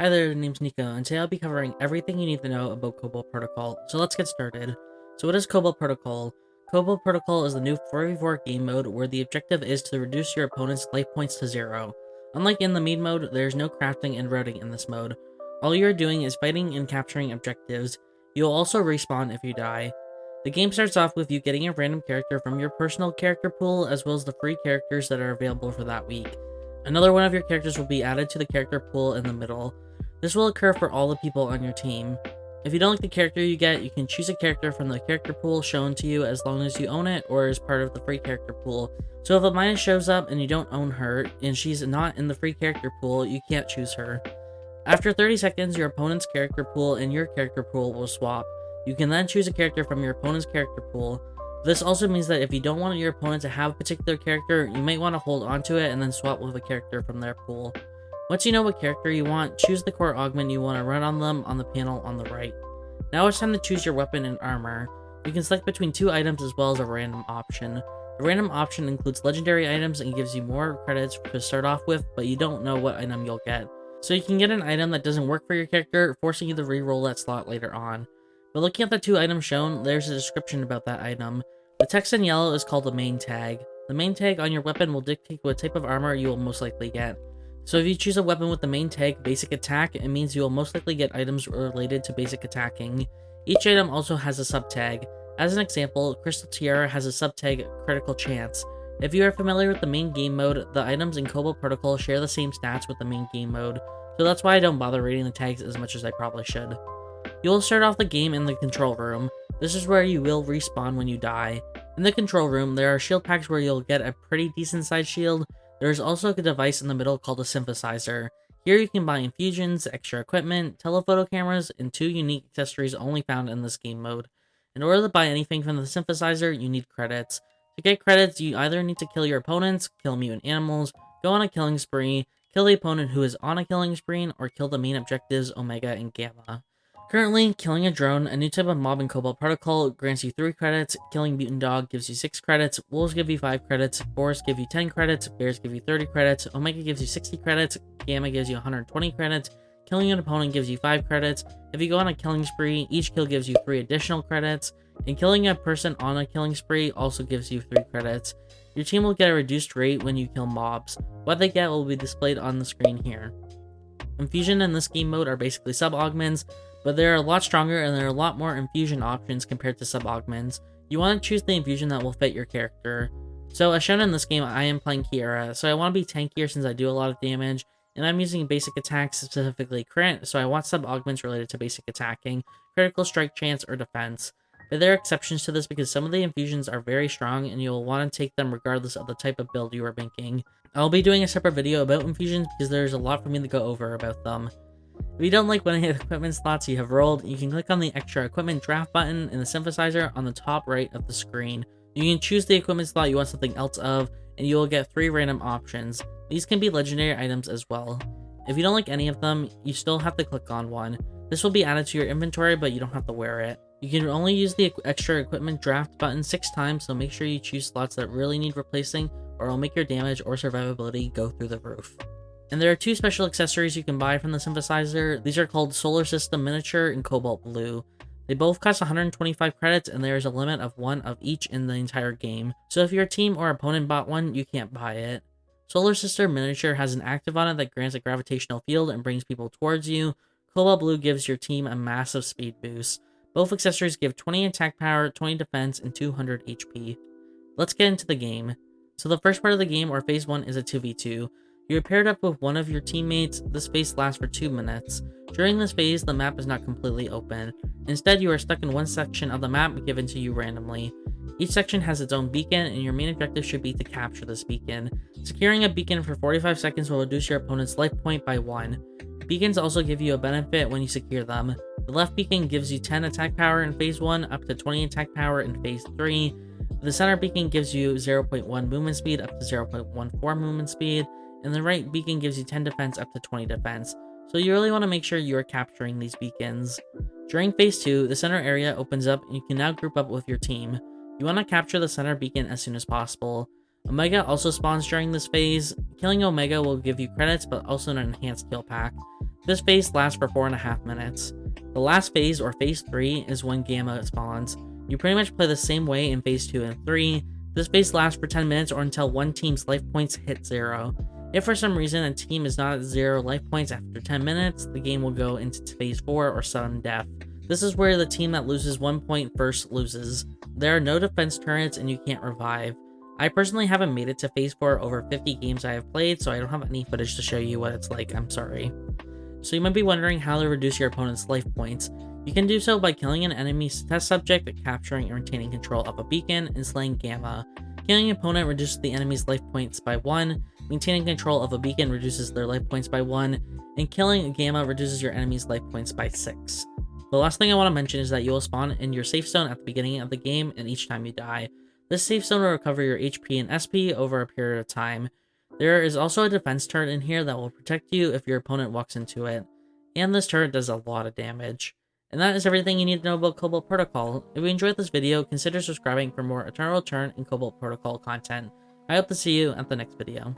Hi there, name's Nico, and today I'll be covering everything you need to know about Cobalt Protocol. So let's get started. So what is Cobalt Protocol? Cobalt Protocol is the new 4v4 game mode where the objective is to reduce your opponent's life points to 0. Unlike in the main mode, there is no crafting and routing in this mode. All you're doing is fighting and capturing objectives. You'll also respawn if you die. The game starts off with you getting a random character from your personal character pool, as well as the free characters that are available for that week. Another one of your characters will be added to the character pool in the middle. This will occur for all the people on your team. If you don't like the character you get, you can choose a character from the character pool shown to you as long as you own it or is part of the free character pool. So if a minus shows up and you don't own her, and she's not in the free character pool, you can't choose her. After 30 seconds, your opponent's character pool and your character pool will swap. You can then choose a character from your opponent's character pool. This also means that if you don't want your opponent to have a particular character, you might want to hold onto it and then swap with a character from their pool. Once you know what character you want, choose the core augment you want to run on them on the panel on the right. Now it's time to choose your weapon and armor. You can select between two items as well as a random option. The random option includes legendary items and gives you more credits to start off with, but you don't know what item you'll get. So you can get an item that doesn't work for your character, forcing you to re-roll that slot later on. But looking at the two items shown, there's a description about that item. The text in yellow is called the main tag. The main tag on your weapon will dictate what type of armor you will most likely get. So if you choose a weapon with the main tag, Basic Attack, it means you will most likely get items related to basic attacking. Each item also has a sub-tag. As an example, Crystal Tiara has a sub-tag Critical Chance. If you are familiar with the main game mode, the items in Cobalt Protocol share the same stats with the main game mode, so that's why I don't bother reading the tags as much as I probably should. You will start off the game in the control room. This is where you will respawn when you die. In the control room, there are shield packs where you'll get a pretty decent sized shield. There is also a device in the middle called a synthesizer. Here you can buy infusions, extra equipment, telephoto cameras, and 2 unique accessories only found in this game mode. In order to buy anything from the synthesizer, you need credits. To get credits, you either need to kill your opponents, kill mutant animals, go on a killing spree, kill the opponent who is on a killing spree, or kill the main objectives Omega and Gamma. Currently, killing a drone, a new type of mob in Cobalt Protocol, grants you 3 credits, killing mutant dog gives you 6 credits, wolves give you 5 credits, boars give you 10 credits, bears give you 30 credits, Omega gives you 60 credits, Gamma gives you 120 credits, killing an opponent gives you 5 credits, if you go on a killing spree, each kill gives you 3 additional credits, and killing a person on a killing spree also gives you 3 credits. Your team will get a reduced rate when you kill mobs. What they get will be displayed on the screen here. Infusion in this game mode are basically sub-augments, but they're a lot stronger and there are a lot more infusion options compared to sub-augments. You want to choose the infusion that will fit your character. So as shown in this game, I am playing Kiara, so I want to be tankier since I do a lot of damage, and I'm using basic attacks, specifically crit, so I want sub-augments related to basic attacking, critical strike chance, or defense. But there are exceptions to this because some of the infusions are very strong and you'll want to take them regardless of the type of build you are making. I'll be doing a separate video about infusions because there's a lot for me to go over about them. If you don't like one of the equipment slots you have rolled, you can click on the extra equipment draft button in the synthesizer on the top right of the screen. You can choose the equipment slot you want something else of, and you will get 3 random options. These can be legendary items as well. If you don't like any of them, you still have to click on one. This will be added to your inventory, but you don't have to wear it. You can only use the extra equipment draft button 6 times, so make sure you choose slots that really need replacing, or it'll make your damage or survivability go through the roof. And there are 2 special accessories you can buy from the synthesizer. These are called Solar System Miniature and Cobalt Blue. They both cost 125 credits and there is a limit of 1 of each in the entire game. So if your team or opponent bought one, you can't buy it. Solar System Miniature has an active on it that grants a gravitational field and brings people towards you. Cobalt Blue gives your team a massive speed boost. Both accessories give 20 attack power, 20 defense, and 200 HP. Let's get into the game. So the first part of the game, or phase 1, is a 2v2. You are paired up with one of your teammates. This phase lasts for 2 minutes. During this phase, the map is not completely open. Instead, you are stuck in one section of the map given to you randomly. Each section has its own beacon, and your main objective should be to capture this beacon. Securing a beacon for 45 seconds will reduce your opponent's life point by 1. Beacons also give you a benefit when you secure them. The left beacon gives you 10 attack power in phase 1, up to 20 attack power in phase 3. The center beacon gives you 0.1 movement speed, up to 0.14 movement speed. And the right beacon gives you 10 defense up to 20 defense, so you really want to make sure you are capturing these beacons. During phase 2, the center area opens up and you can now group up with your team. You want to capture the center beacon as soon as possible. Omega also spawns during this phase. Killing Omega will give you credits but also an enhanced kill pack. This phase lasts for 4.5 minutes. The last phase, or phase 3, is when Gamma spawns. You pretty much play the same way in phase 2 and 3. This phase lasts for 10 minutes or until one team's life points hit 0. If for some reason a team is not at 0 life points after 10 minutes, the game will go into phase 4, or sudden death. This is where the team that loses 1 point first loses. There are no defense turrets and you can't revive. I personally haven't made it to phase 4 over 50 games I have played, so I don't have any footage to show you what it's like, I'm sorry. So you might be wondering how to reduce your opponent's life points. You can do so by killing an enemy test subject, capturing and retaining control of a beacon, and slaying Gamma. Killing an opponent reduces the enemy's life points by 1, maintaining control of a beacon reduces their life points by 1, and killing a Gamma reduces your enemy's life points by 6. The last thing I want to mention is that you will spawn in your safe zone at the beginning of the game, and each time you die. This safe zone will recover your HP and SP over a period of time. There is also a defense turret in here that will protect you if your opponent walks into it, and this turret does a lot of damage. And that is everything you need to know about Cobalt Protocol. If you enjoyed this video, consider subscribing for more Eternal Return and Cobalt Protocol content. I hope to see you at the next video.